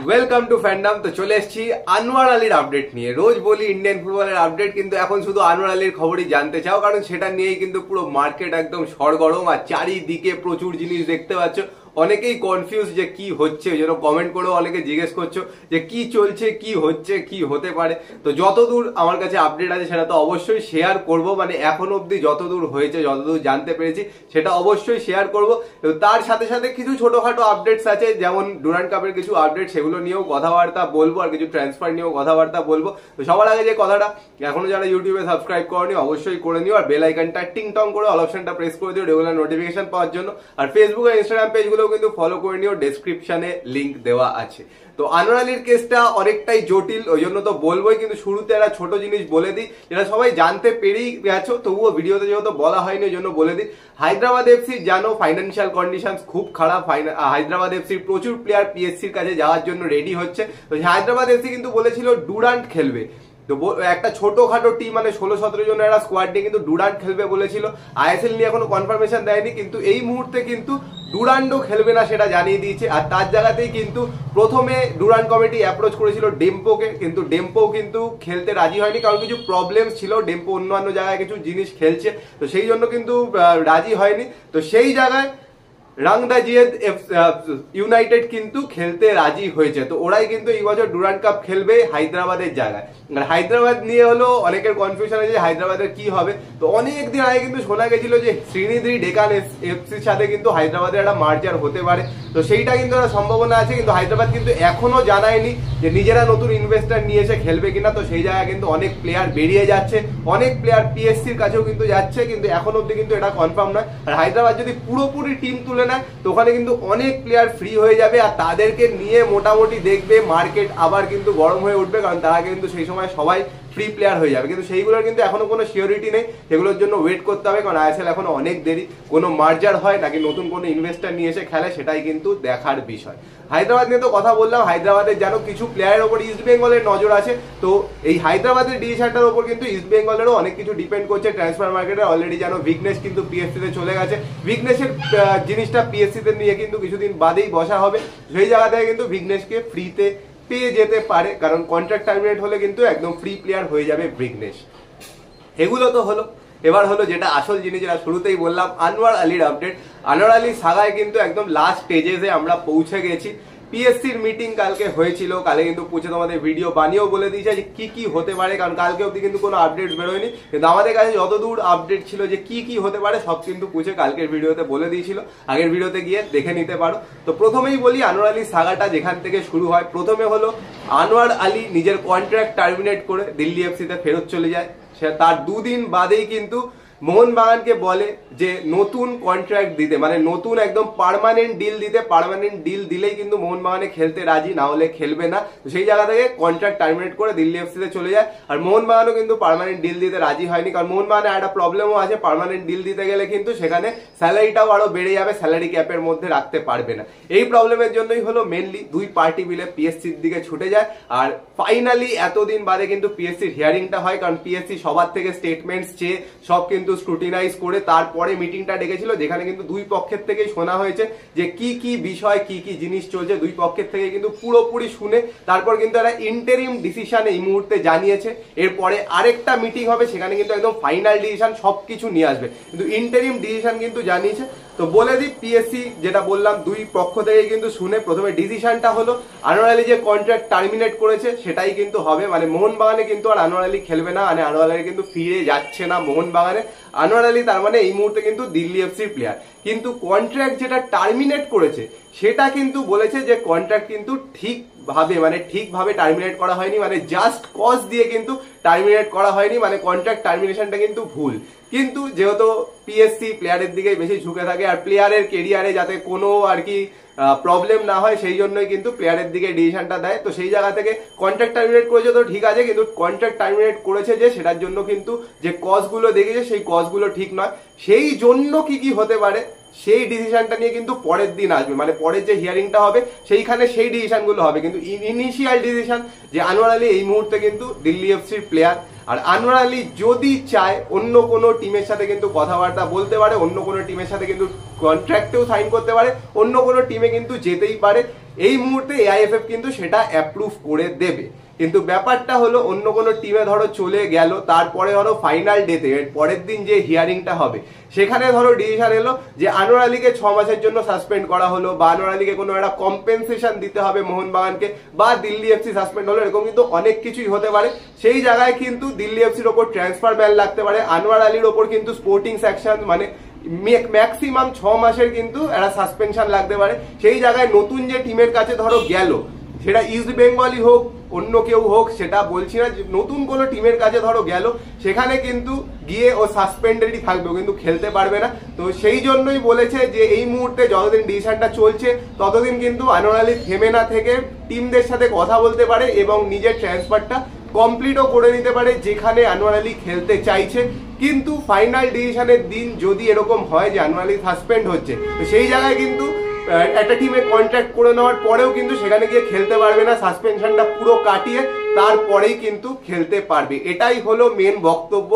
Welcome to fandom. তো চলে এসেছি আনোয়ার আলীর আপডেট নিয়ে। রোজ বলি ইন্ডিয়ান ফুটবলের আপডেট, কিন্তু এখন শুধু আনোয়ার আলীর খবরই জানতে চাও, কারণ সেটা নিয়েই কিন্তু পুরো মার্কেট একদম সরগরম আর চারিদিকে প্রচুর জিনিস দেখতে পাচ্ছ। অনেকেই কনফিউজ যে কি হচ্ছে, ওই জন্য কমেন্ট করেও অনেকে জিজ্ঞেস করছো যে কি চলছে, কি হচ্ছে, কি হতে পারে। তো যতদূর আমার কাছে আপডেট আছে সেটা তো অবশ্যই শেয়ার করব, মানে এখন অবধি যতদূর হয়েছে, যতদূর জানতে পেরেছি সেটা অবশ্যই শেয়ার করব। তার সাথে সাথে কিছু ছোটখাটো আপডেটস আছে, যেমন ডুরান্ড কাপের কিছু আপডেট, সেগুলো নিয়েও কথাবার্তা বলবো, আর কিছু ট্রান্সফার নিয়েও কথাবার্তা বলবো। তো সবার আগে যে কথাটা, এখনো যারা ইউটিউবে সাবস্ক্রাইব করনি অবশ্যই করে নিও, আর বেল আইকনটা টিং টং করে অল অপশনটা প্রেস করে দিও রেগুলার নোটিফিকেশন পাওয়ার জন্য। আর ফেসবুক আর ইনস্টাগ্রাম পেজগুলো কিন্তু ফলো করে নিও, ডেসক্রিপশনে লিংক দেওয়া আছে। তো আনোয়ার আলীর কেসটা অনেকটাই জটিল, ওই জন্য তো বলবোই, কিন্তু শুরুতে একটা ছোট জিনিস বলে দিই যেটা সবাই জানতে পেরেই গেছো, তবুও ভিডিওতে যেহেতু বলা হয়নি ওই জন্য বলে দিই। হায়দ্রাবাদ এফসি জানো ফাইন্যান্সিয়াল কন্ডিশন খুব খারাপ। হায়দ্রাবাদ এফসির প্রচুর প্লেয়ার পিএসসির কাছে যাওয়ার জন্য রেডি হচ্ছে। তো হায়দ্রাবাদ এফসি কিন্তু বলেছিল ডুরান্ট খেলবে, তো একটা ছোটখাটো টিম, মানে 16-17 জনের একটা স্কোয়াড নিয়ে কিন্তু ডুরান্ট খেলবে বলেছিল। আইএসএল নিয়ে এখনো কনফার্মেশন দেয়নি, কিন্তু এই মুহূর্তে কিন্তু ডুরান্ডও খেলবে না সেটা জানিয়ে দিয়েছে। আর তার জায়গাতেই কিন্তু প্রথমে ডুরান্ড কমিটি অ্যাপ্রোচ করেছিল ডেম্পোকে, কিন্তু ডেম্পো কিন্তু খেলতে রাজি হয়নি, কারণ কিছু প্রবলেম ছিল। ডেম্পো অন্যান্য জায়গায় কিছু জিনিস খেলছে, তো সেই জন্য কিন্তু রাজি হয়নি। তো সেই জায়গায় রাংদাজিয়েদ ইউনাইটেড কিন্তু খেলতে রাজি হয়েছে। তো ওরাই কিন্তু এই বছর ডুরান্ড কাপ খেলবে হায়দ্রাবাদের জায়গায়। হায়দ্রাবাদ নিয়ে হলো অনেকের কনফিউশন আছে যে হায়দ্রাবাদের কি হবে। তো অনেক দিন আগে কিন্তু শোনা গেছিল যে শ্রীনিধি ডেকান এফসির সাথে কিন্তু হায়দ্রাবাদের একটা মার্জার হতে পারে, তো সেইটা কিন্তু একটা সম্ভাবনা আছে। কিন্তু হায়দ্রাবাদ কিন্তু এখনো জানায়নি যে নিজেরা নতুন ইনভেস্টার নিয়ে এসে খেলবে কিনা। তো সেই জায়গায় কিন্তু অনেক প্লেয়ার বেরিয়ে যাচ্ছে, অনেক প্লেয়ার পিএসসির কাছেও কিন্তু যাচ্ছে, কিন্তু এখন অব্দি কিন্তু এটা কনফার্ম নয়। আর হায়দ্রাবাদ যদি পুরোপুরি টিম তুলে নেয় তো ওখানে কিন্তু অনেক প্লেয়ার ফ্রি হয়ে যাবে, আর তাদেরকে নিয়ে মোটামুটি দেখবে মার্কেট আবার কিন্তু গরম হয়ে উঠবে, কারণ তারা কিন্তু সেই সময় সবাই ফ্রি প্লেয়ার হয়ে যাবে। কিন্তু সেইগুলোর কিন্তু এখনো কোনো সিওরিটি নেই, সেগুলোর জন্য ওয়েট করতে হবে, কারণ আইএসএল এখনো অনেক দেরি। কোনো মার্জার হয় নাকি নতুন কোনো ইনভেস্টার নিয়ে এসে খেলে সেটাই কিন্তু দেখার বিষয়। হায়দ্রাবাদ নিয়ে তো কথা বললাম, হায়দ্রাবাদের যেন কিছু প্লেয়ারের ওপর ইস্ট বেঙ্গলের নজর আছে। তো এই হায়দ্রাবাদের ডিসিশনটার ওপর কিন্তু ইস্ট বেঙ্গলেরও অনেক কিছু ডিপেন্ড করছে ট্রান্সফার মার্কেটে। অলরেডি যেন ভিগনেশ কিন্তু পিএসসিতে চলে গেছে, ভিগনেশের জিনিসটা পিএসসিতে নিয়ে কিন্তু কিছুদিন বাদেই বসা হবে। সেই জায়গা থেকে কিন্তু ভিগনেশকে ফ্রিতে পেয়ে যেতে পারে, কারণ কন্ট্রাক্ট টার্মিনেট হলে কিন্তু একদম ফ্রি প্লেয়ার হয়ে যাবে ভিগনেশ। এগুলো তো হলো, এবার হলো যেটা আসল জিনিস, যেটা শুরুতেই বললাম, আনোয়ার আলীর আপডেট। আনোয়ার আলী সাগায় কিন্তু একদম লাস্ট স্টেজে আমরা পৌঁছে গেছি। পিএসসির মিটিং কালকে হয়েছিল, কালে কিন্তু পুছে তোমাদের ভিডিও বানিয়েও বলে দিয়েছে যে কি কি হতে পারে, কারণ কালকে অবধি কিন্তু কোনো আপডেট বেরোয়নি, কিন্তু আমাদের কাছে যতদূর আপডেট ছিল যে কি কি হতে পারে সব কিন্তু পুছে কালকের ভিডিওতে বলে দিয়েছিল। আগের ভিডিওতে গিয়ে দেখে নিতে পারো। তো প্রথমেই বলি আনোয়ার আলী সাগাটা যেখান থেকে শুরু হয়, প্রথমে হলো আনোয়ার আলী নিজের কন্ট্রাক্ট টার্মিনেট করে দিল্লি এফসিতে ফেরত চলে যায়। সে তার দুদিন বাদেই কিন্তু মোহনবাগানকে বলে যে নতুন কন্ট্রাক্ট দিতে, মানে নতুন একদম পার্মানেন্ট ডিল দিতে। পার্মানেন্ট ডিল দিলেই কিন্তু মোহনবাগানে খেলতে রাজি, না হলে খেলবে না। তো সেই জায়গা থেকে কন্ট্রাক্ট টার্মিনেট করে দিল্লি এফসিতে চলে যায়। আর মোহনবাগানও কিন্তু পার্মানেন্ট ডিল দিতে রাজি হয়নি, কারণ মোহনবাগানে একটা প্রবলেমও আছে, পার্মানেন্ট ডিল দিতে গেলে কিন্তু সেখানে স্যালারিটাও আরো বেড়ে যাবে, স্যালারি ক্যাপের মধ্যে রাখতে পারবে না। এই প্রবলেমের জন্যই হলো মেনলি দুই পার্টি মিলে পিএসসির দিকে ছুটে যায়। আর ফাইনালি এতদিন বাদে কিন্তু পিএসসির হিয়ারিংটা হয়, কারণ পিএসসি সবার থেকে স্টেটমেন্টস চেয়ে সব কিন্তু স্ক্রুটিনাইজ করে তারপরে মিটিংটা ডেকেছিল, যেখানে কিন্তু দুই পক্ষের থেকেই শোনা হয়েছে যে কি কি বিষয়, কি কি জিনিস চলছে, দুই পক্ষের থেকে কিন্তু পুরোপুরি শুনে তারপর কিন্তু একটা ইন্টারিম ডিসিশন এই মুহূর্তে জানিয়েছে। এরপরে আরেকটা মিটিং হবে, সেখানে কিন্তু একদম ফাইনাল ডিসিশন সবকিছু নিয়ে আসবে, কিন্তু ইন্টারিম ডিসিশন কিন্তু জানিয়েছে। তো বলে দিই, পিএসসি যেটা বললাম দুই পক্ষ থেকে কিন্তু শুনে প্রথমে ডিসিশনটা হলো আনোয়ার আলী যে কন্ট্রাক্ট টার্মিনেট করেছে সেটাই কিন্তু হবে, মানে মোহনবাগানে কিন্তু আর আনোয়ার আলী খেলবে না, মানে আনোয়ার আলী কিন্তু ফিরে যাচ্ছে না মোহনবাগানে। আনোয়ার আলী তার মানে এই মুহূর্তে কিন্তু দিল্লি এফসির প্লেয়ার, কিন্তু কন্ট্রাক্ট যেটা টার্মিনেট করেছে সেটা কিন্তু বলেছে যে কন্ট্রাক্ট কিন্তু ঠিকভাবে টার্মিনেট করা হয়নি, মানে জাস্ট কজ দিয়ে কিন্তু টার্মিনেট করা হয়নি, মানে কন্ট্রাক্ট টার্মিনেশনটা কিন্তু ভুল। কিন্তু যেহেতু পিএসসি প্লেয়ারের দিকে বেশি ঝুঁকে থাকে, আর প্লেয়ারের কেরিয়ারে যাতে কোনো আর কি প্রবলেম না হয় সেই জন্যই কিন্তু প্লেয়ারের দিকে ডিসিশনটা দেয়। তো সেই জায়গা থেকে কন্ট্রাক্ট টার্মিনেট করেছে তো ঠিক আছে, কিন্তু কন্ট্রাক্ট টার্মিনেট করেছে যে সেটার জন্য কিন্তু যে কজগুলো দেখেছে সেই কজগুলো ঠিক নয়। সেই জন্য কি কি হতে পারে সেই ডিসিশনটা নিয়ে কিন্তু পরের দিন আসবে, মানে পরের যে হিয়ারিংটা হবে সেইখানে সেই ডিসিশনগুলো হবে। কিন্তু ইনিশিয়াল ডিসিশন যে আনোয়ার আলী এই মুহূর্তে কিন্তু দিল্লি এফসির প্লেয়ার, আর আনোয়ার আলী যদি চায় অন্য কোনো টিমের সাথে কিন্তু কথাবার্তা বলতে পারে, অন্য কোনো টিমের সাথে কিন্তু কন্ট্রাক্টেও সাইন করতে পারে, অন্য কোনো টিমে কিন্তু যেতেই পারে। এই মুহূর্তে এআইএফএফ কিন্তু সেটা অ্যাপ্রুভ করে দেবে। কিন্তু ব্যাপারটা হলো অন্য কোনো টিমে ধরো চলে গেল, তারপরে ধরো ফাইনাল ডেতে এর পরের দিন যে হিয়ারিংটা হবে সেখানে ধরো ডিসিশন এলো যে আনোয়ার আলীকে 6 মাসের জন্য সাসপেন্ড করা হলো, বা আনোয়ার আলীকে কোনো একটা কম্পেনসেশন দিতে হবে মোহনবাগানকে, বা দিল্লি এফসি সাসপেন্ড হলো, এরকম কিন্তু অনেক কিছুই হতে পারে। সেই জায়গায় কিন্তু দিল্লি এফসির ওপর ট্রান্সফার ব্যান লাগতে পারে, আনোয়ার আলীর ওপর কিন্তু স্পোর্টিং সেকশন মানে ম্যাক্সিমাম 6 মাসের কিন্তু একটা সাসপেনশন লাগতে পারে। সেই জায়গায় নতুন যে টিমের কাছে ধরো গেল, সেটা ইস্ট বেঙ্গলই হোক অন্য কেউ হোক সেটা বলছি না, নতুন কোনো টিমের কাছে ধরো গেল, সেখানে কিন্তু গিয়ে ও সাসপেন্ডেডই থাকবে, কিন্তু খেলতে পারবে না। তো সেই জন্যই বলেছে যে এই মুহূর্তে যতদিন ডিসিশনটা চলছে ততদিন কিন্তু আনোয়ার আলী থেমে না থেকে টিমদের সাথে কথা বলতে পারে এবং নিজের ট্রান্সফারটা কমপ্লিটও করে নিতে পারে যেখানে আনোয়ার আলী খেলতে চাইছে। কিন্তু ফাইনাল ডিসিশনের দিন যদি এরকম হয় যে আনোয়ার আলী সাসপেন্ড হচ্ছে, তো সেই জায়গায় কিন্তু একটা টিমে কন্ট্রাক্ট করে নেওয়ার পরেও কিন্তু সেখানে গিয়ে খেলতে পারবে না, সাসপেনশনটা পুরো কাটিয়ে তারপরেই কিন্তু খেলতে পারবে। এটাই হলো মেন বক্তব্য।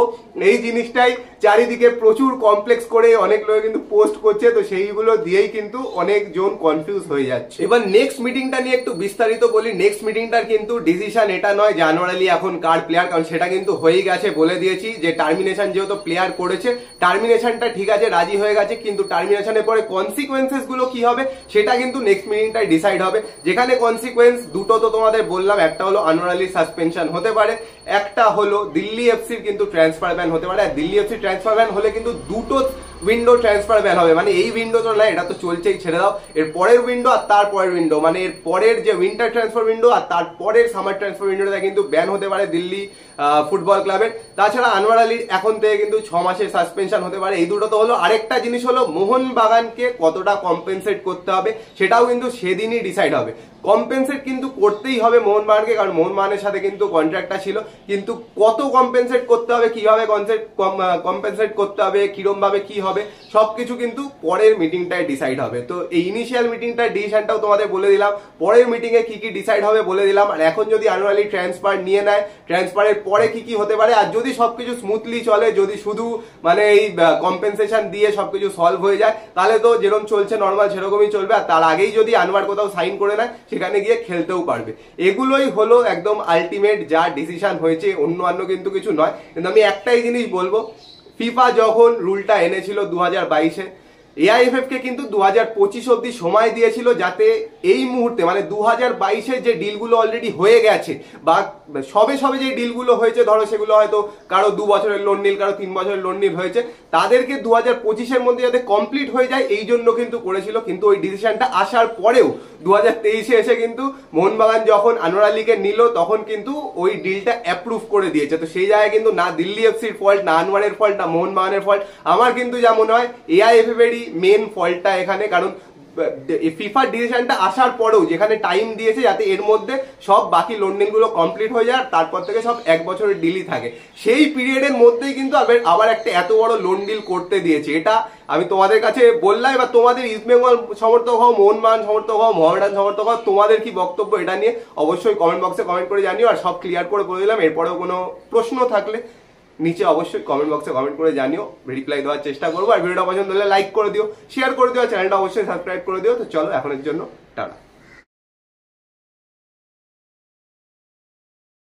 এই জিনিসটাই চারিদিকে প্রচুর কমপ্লেক্স করে অনেক লোক কিন্তু পোস্ট করছে, তো সেইগুলো দিয়েই কিন্তু অনেকজন কনফিউজ হয়ে যাচ্ছে। এবার নেক্সট মিটিংটা নিয়ে একটু বিস্তারিত বলি। নেক্সট মিটিংটার কিন্তু ডিসিশন এটা নয় যে আনোয়ার আলী এখন কার প্লেয়ার, কারণ সেটা কিন্তু হয়েই গেছে, বলে দিয়েছি যে টার্মিনেশন যেহেতু প্লেয়ার করেছে, টার্মিনেশনটা ঠিক আছে রাজি হয়ে গেছে, কিন্তু টার্মিনেশনের পরে কনসিকুয়েন্সেস গুলো কি হবে সেটা কিন্তু নেক্সট মিটিংটাই ডিসাইড হবে। যেখানে কনসিকুয়েন্স দুটো তো তোমাদের বললাম, একটা হলো আনোয়ার আলী সাসপেনশন হতে পারে, একটা হলো দিল্লি এফসির কিন্তু ট্রান্সফার ব্যান হতে পারে। আর দিল্লি এফসির ট্রান্সফার ব্যান হলে কিন্তু দুটো উইন্ডো ট্রান্সফার ব্যান হবে, মানে এই উইন্ডো তো না, এটা তো চলছেই, ছেড়ে দাও, এর পরের উইন্ডো আর তার পরের উইন্ডো, মানে এর পরের যে উইন্টার ট্রান্সফার উইন্ডো আর তার পরের সামার ট্রান্সফার উইন্ডোটা কিন্তু ব্যান হতে পারে দিল্লি ফুটবল ক্লাবের। তাছাড়া আনোয়ার আলীর এখন থেকে কিন্তু 6 মাসের সাসপেনশন হতে পারে। এই দুটো তো হলো। আরেকটা জিনিস হলো মোহনবাগানকে কতটা কম্পেনসেট করতে হবে সেটাও কিন্তু সেদিনই ডিসাইড হবে। কম্পেনসেট কিন্তু করতেই হবে মোহনবাগানকে, কারণ মোহনবাগানের সাথে কিন্তু কন্ট্রাক্টটা ছিল, কিন্তু কত কম্পেনসেট করতে হবে, কিভাবে কম্পেনসেট করতে হবে, কিরম ভাবে কি হবে, সবকিছু কিন্তু পরের মিটিংটায় ডিসাইড হবে। তো এই ইনিশিয়াল মিটিংটার ডিসিশনটাও তোমাদের বলে দিলাম, পরের মিটিং এ কি কি ডিসাইড হবে বলে দিলাম। আর এখন যদি আনোয়ার আলী ট্রান্সফার নিয়ে নেয়, ট্রান্সফারের পরে কি কি হতে পারে, আর যদি সবকিছু স্মুথলি চলে, যদি শুধু মানে এই কম্পেনসেশন দিয়ে সবকিছু সলভ হয়ে যায়, তাহলে তো যেরকম চলছে নর্মাল সেরকমই চলবে। আর তার আগেই যদি আনোয়ার কোথাও সাইন করে নেয়, সেখানে গিয়ে খেলতেও পারবে। এগুলোই হলো একদম আলটিমেট যা ডিসিশন হয়েছে, অন্য কিন্তু কিছু নয়। কিন্তু আমি একটাই জিনিস বলবো, ফিফা যখন রুলটা এনেছিল 2022-এ, এআইএফএফ কে কিন্তু 2025 অব্দি সময় দিয়েছিল, যাতে এই মুহূর্তে মানে 2022-এর যে ডিলগুলো অলরেডি হয়ে গেছে বা সবে যে ডিলগুলো হয়েছে, ধরো সেগুলো হয়তো কারো 2 বছরের লোন নীল, কারো 3 বছরের লোন নীল হয়েছে, তাদেরকে 2025-এর মধ্যে যাতে কমপ্লিট হয়ে যায় এই জন্য কিন্তু করেছিল। কিন্তু ওই ডিসিশনটা আসার পরেও 2023-এ এসে কিন্তু মোহনবাগান যখন আনোয়ার আলীকে নিল, তখন কিন্তু ওই ডিলটা অ্যাপ্রুভ করে দিয়েছে। তো সেই জায়গায় কিন্তু না দিল্লি এফসির ফল্ট, না আনোয়ারের ফল্ট, না মোহনবাগানের ফল্ট। আমার কিন্তু যা মনে হয় এআইএফএফ এরই মেন ফল্টটা এখানে, কারণ ফিফার ডিসিশনটা আসার পরেও যেখানে টাইম দিয়েছে যাতে এর মধ্যে সব বাকি লোন ডিলগুলো কমপ্লিট হয়ে যায়, তারপর থেকে সব 1 বছরের ডিলই থাকে, সেই পিরিয়ডের মধ্যেই কিন্তু আবার একটা এত বড় লোন ডিল করতে দিয়েছে। এটা আমি তোমাদের কাছে বললাম। এবার তোমাদের ইস্ট বেঙ্গল সমর্থক হও, মোহনবাগান সমর্থক হও, মোহামেডান সমর্থক হও, তোমাদের কি বক্তব্য এটা নিয়ে অবশ্যই কমেন্ট বক্সে কমেন্ট করে জানিও। আর সব ক্লিয়ার করে বলে দিলাম, এরপরেও কোনো প্রশ্ন থাকলে নিচে অবশ্যই কমেন্ট বক্সে কমেন্ট করে জানিও, রিপ্লাই দেওয়ার চেষ্টা করবো। আর ভিডিওটা পছন্দ হলে লাইক করে দিও, শেয়ার করে দিও, চ্যানেলটা অবশ্যই সাবস্ক্রাইব করে দিও। তো চলো এখনের জন্য টাটা।